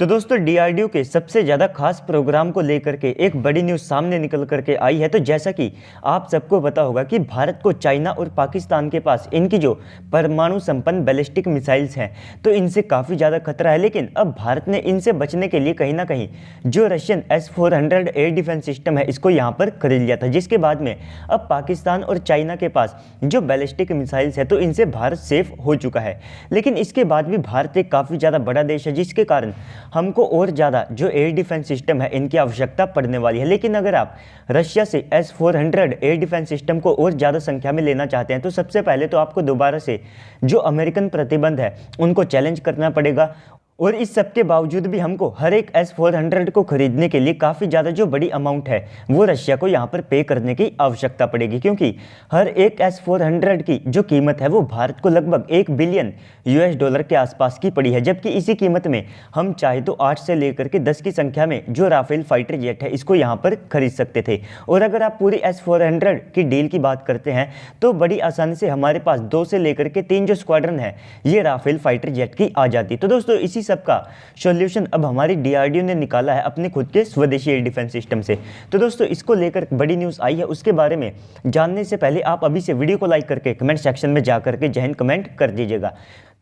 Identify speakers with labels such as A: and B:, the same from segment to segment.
A: तो दोस्तों डीआरडीओ के सबसे ज़्यादा खास प्रोग्राम को लेकर के एक बड़ी न्यूज़ सामने निकल करके आई है। तो जैसा कि आप सबको पता होगा कि भारत को चाइना और पाकिस्तान के पास इनकी जो परमाणु संपन्न बैलिस्टिक मिसाइल्स हैं तो इनसे काफ़ी ज़्यादा खतरा है। लेकिन अब भारत ने इनसे बचने के लिए कहीं ना कहीं जो Russian S-400 air defence system है इसको यहाँ पर खरीद लिया था, जिसके बाद में अब पाकिस्तान और चाइना के पास जो बैलिस्टिक मिसाइल्स है तो इनसे भारत सेफ हो चुका है। लेकिन इसके बाद भी भारत एक काफ़ी ज़्यादा बड़ा देश है, जिसके कारण हमको और ज़्यादा जो एयर डिफेंस सिस्टम है इनकी आवश्यकता पड़ने वाली है। लेकिन अगर आप रशिया से S-400 एयर डिफेंस सिस्टम को और ज़्यादा संख्या में लेना चाहते हैं तो सबसे पहले तो आपको दोबारा से जो अमेरिकन प्रतिबंध है उनको चैलेंज करना पड़ेगा। और इस सब के बावजूद भी हमको हर एक S-400 को खरीदने के लिए काफ़ी ज़्यादा जो बड़ी अमाउंट है वो रशिया को यहाँ पर पे करने की आवश्यकता पड़ेगी, क्योंकि हर एक S-400 की जो कीमत है वो भारत को लगभग $1 बिलियन के आसपास की पड़ी है। जबकि इसी कीमत में हम चाहे तो 8 से लेकर के 10 की संख्या में जो राफेल फाइटर जेट है इसको यहाँ पर खरीद सकते थे। और अगर आप पूरी S-400 की डील की बात करते हैं तो बड़ी आसानी से हमारे पास 2 से लेकर के 3 जो स्क्वाड्रन है ये राफेल फाइटर जेट की आ जाती। तो दोस्तों इसी सबका सॉल्यूशन अब हमारी डीआरडीओ ने निकाला है अपने खुद के स्वदेशी एयर डिफेंस सिस्टम से। तो दोस्तों इसको लेकर बड़ी न्यूज़ आई है, उसके बारे में जानने से पहले आप अभी से वीडियो को लाइक करके कमेंट सेक्शन में जा करके जय हिंद कमेंट कर दीजिएगा।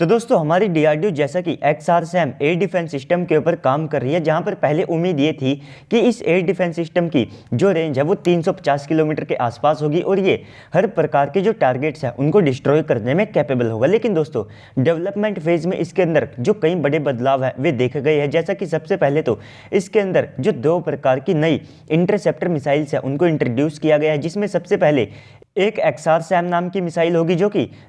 A: तो दोस्तों हमारी डीआरडीओ जैसा कि XRSAM एयर डिफेंस सिस्टम के ऊपर काम कर रही है, जहां पर पहले उम्मीद ये थी कि इस एयर डिफेंस सिस्टम की जो रेंज है वो 350 किलोमीटर के आसपास होगी और ये हर प्रकार के जो टारगेट्स हैं उनको डिस्ट्रॉय करने में कैपेबल होगा। लेकिन दोस्तों डेवलपमेंट फेज में इसके अंदर जो कई बड़े बदलाव है वे देखे गए हैं। जैसा कि सबसे पहले तो इसके अंदर जो 2 प्रकार की नई इंटरसेप्टर मिसाइल्स है उनको इंट्रोड्यूस किया गया है, जिसमें सबसे पहले एक XRSAM नाम की मिसाइल होगी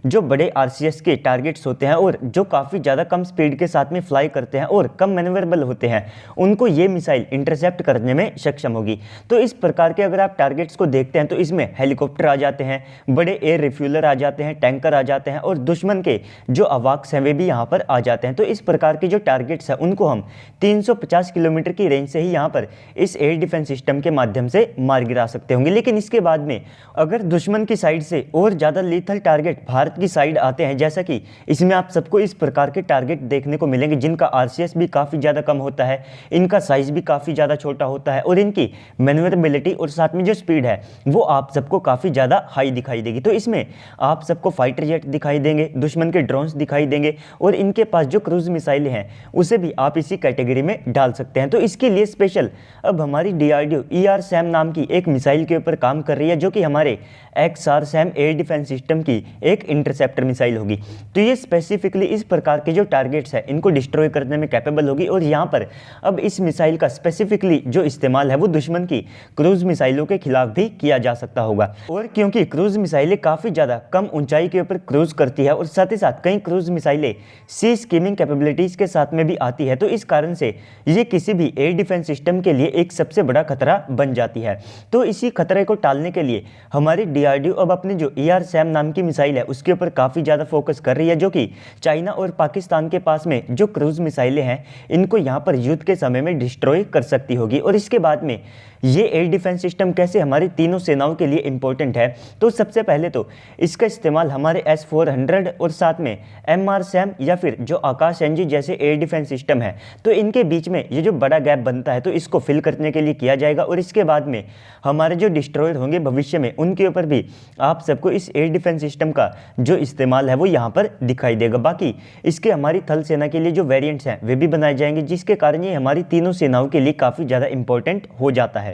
A: जो बड़े RCS के टारगेट्स होते हैं और जो काफ़ी ज़्यादा कम स्पीड के साथ में फ्लाई करते हैं और कम मैनेवरेबल होते हैं, उनको ये मिसाइल इंटरसेप्ट करने में सक्षम होगी। तो इस प्रकार के अगर आप टारगेट्स को देखते हैं तो इसमें हेलीकॉप्टर आ जाते हैं, बड़े एयर रिफ्यूलर आ जाते हैं, टैंकर आ जाते हैं और दुश्मन के जो अवाक्स हैं वे भी यहाँ पर आ जाते हैं। तो इस प्रकार के जो टारगेट्स हैं उनको हम 350 किलोमीटर की रेंज से ही यहाँ पर इस एयर डिफेंस सिस्टम के माध्यम से मार गिरा सकते होंगे। लेकिन इसके बाद में अगर दुश्मन की साइड से और ज़्यादा लीथल टारगेट भारत की साइड आते हैं, जैसा कि इसमें आप सबको इस प्रकार के टारगेट देखने को मिलेंगे जिनका RCS भी काफ़ी ज़्यादा कम होता है, इनका साइज़ भी काफ़ी ज़्यादा छोटा होता है और इनकी मैन्यूवरेबिलिटी और साथ में जो स्पीड है वो आप सबको काफ़ी ज़्यादा हाई दिखाई देगी। तो इसमें आप सबको फाइटर जेट दिखाई देंगे, दुश्मन के ड्रोन्स दिखाई देंगे और इनके पास जो क्रूज मिसाइलें हैं उसे भी आप इसी कैटेगरी में डाल सकते हैं। तो इसके लिए स्पेशल अब हमारी डीआरडीओ ERSAM नाम की एक मिसाइल के ऊपर काम कर रही है, जो कि हमारे XRSAM एयर डिफेंस सिस्टम की एक इंटरसेप्टर मिसाइल होगी। तो ये स्पेसिफिकली इस प्रकार के जो टारगेट्स हैं इनको डिस्ट्रॉय करने में कैपेबल होगी और यहाँ पर अब इस मिसाइल का स्पेसिफिकली जो इस्तेमाल है वो दुश्मन की क्रूज मिसाइलों के खिलाफ भी किया जा सकता होगा। और क्योंकि क्रूज मिसाइलें काफ़ी ज़्यादा कम ऊंचाई के ऊपर क्रूज करती है और साथ ही साथ कई क्रूज मिसाइलें सी स्कीमिंग कैपेबिलिटीज़ के साथ में भी आती है, तो इस कारण से ये किसी भी एयर डिफेंस सिस्टम के लिए एक सबसे बड़ा खतरा बन जाती है। तो इसी खतरे को टालने के लिए हमारी डीआरडीओ अब अपने जो ERSAM नाम की मिसाइल है उसके ऊपर काफ़ी ज़्यादा फोकस कर रही है, जो कि चाइना और पाकिस्तान के पास में जो क्रूज मिसाइलें हैं इनको यहाँ पर युद्ध के समय में डिस्ट्रॉय कर सकती होगी। और इसके बाद में ये एयर डिफेंस सिस्टम कैसे हमारी तीनों सेनाओं के लिए इंपॉर्टेंट है, तो सबसे पहले तो इसका इस्तेमाल हमारे S-400 और साथ में MRSAM या फिर जो आकाश NG जैसे एयर डिफेंस सिस्टम है तो इनके बीच में ये जो बड़ा गैप बनता है तो इसको फिल करने के लिए किया जाएगा। और इसके बाद में हमारे जो डिस्ट्रॉयर होंगे भविष्य में उनके ऊपर भी आप सबको इस एयर डिफेंस सिस्टम का जो इस्तेमाल है वो यहाँ पर दिखाई देगा। बाकी इसके हमारी थल सेना के लिए जो वेरिएंट्स हैं वे भी बनाए जाएंगे, जिसके कारण ये हमारी तीनों सेनाओं के लिए काफ़ी ज़्यादा इंपॉर्टेंट हो जाता है।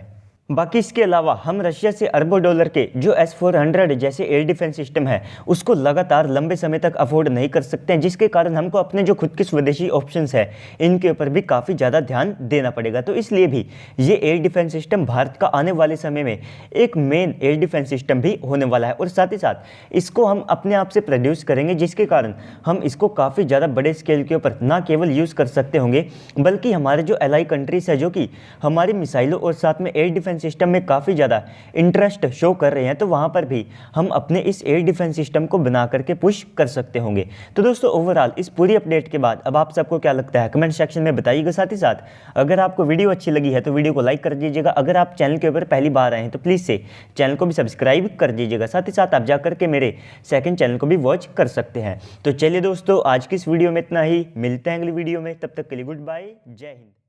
A: बाकी इसके अलावा हम रशिया से अरबों डॉलर के जो S-400 जैसे एयर डिफेंस सिस्टम है उसको लगातार लंबे समय तक अफोर्ड नहीं कर सकते हैं, जिसके कारण हमको अपने जो खुद के स्वदेशी ऑप्शंस है इनके ऊपर भी काफ़ी ज़्यादा ध्यान देना पड़ेगा। तो इसलिए भी ये एयर डिफेंस सिस्टम भारत का आने वाले समय में एक मेन एयर डिफेंस सिस्टम भी होने वाला है और साथ ही साथ इसको हम अपने आप से प्रोड्यूस करेंगे, जिसके कारण हम इसको काफ़ी ज़्यादा बड़े स्केल के ऊपर ना केवल यूज़ कर सकते होंगे बल्कि हमारे जो एलाई कंट्रीज़ है जो कि हमारी मिसाइलों और साथ में एयर डिफेंस डिफेंस सिस्टम में काफ़ी ज़्यादा इंटरेस्ट शो कर रहे हैं, तो वहाँ पर भी हम अपने इस एयर डिफेंस सिस्टम को बना करके पुश कर सकते होंगे। तो दोस्तों ओवरऑल इस पूरी अपडेट के बाद अब आप सबको क्या लगता है कमेंट सेक्शन में बताइएगा। साथ ही साथ अगर आपको वीडियो अच्छी लगी है तो वीडियो को लाइक कर दीजिएगा। अगर आप चैनल के ऊपर पहली बार आए हैं तो प्लीज़ से चैनल को भी सब्सक्राइब कर दीजिएगा। साथ ही साथ आप जाकर के मेरे सेकंड चैनल को भी वॉच कर सकते हैं। तो चलिए दोस्तों आज की इस वीडियो में इतना ही, मिलते हैं अगली वीडियो में, तब तक के लिए गुड बाय, जय हिंद।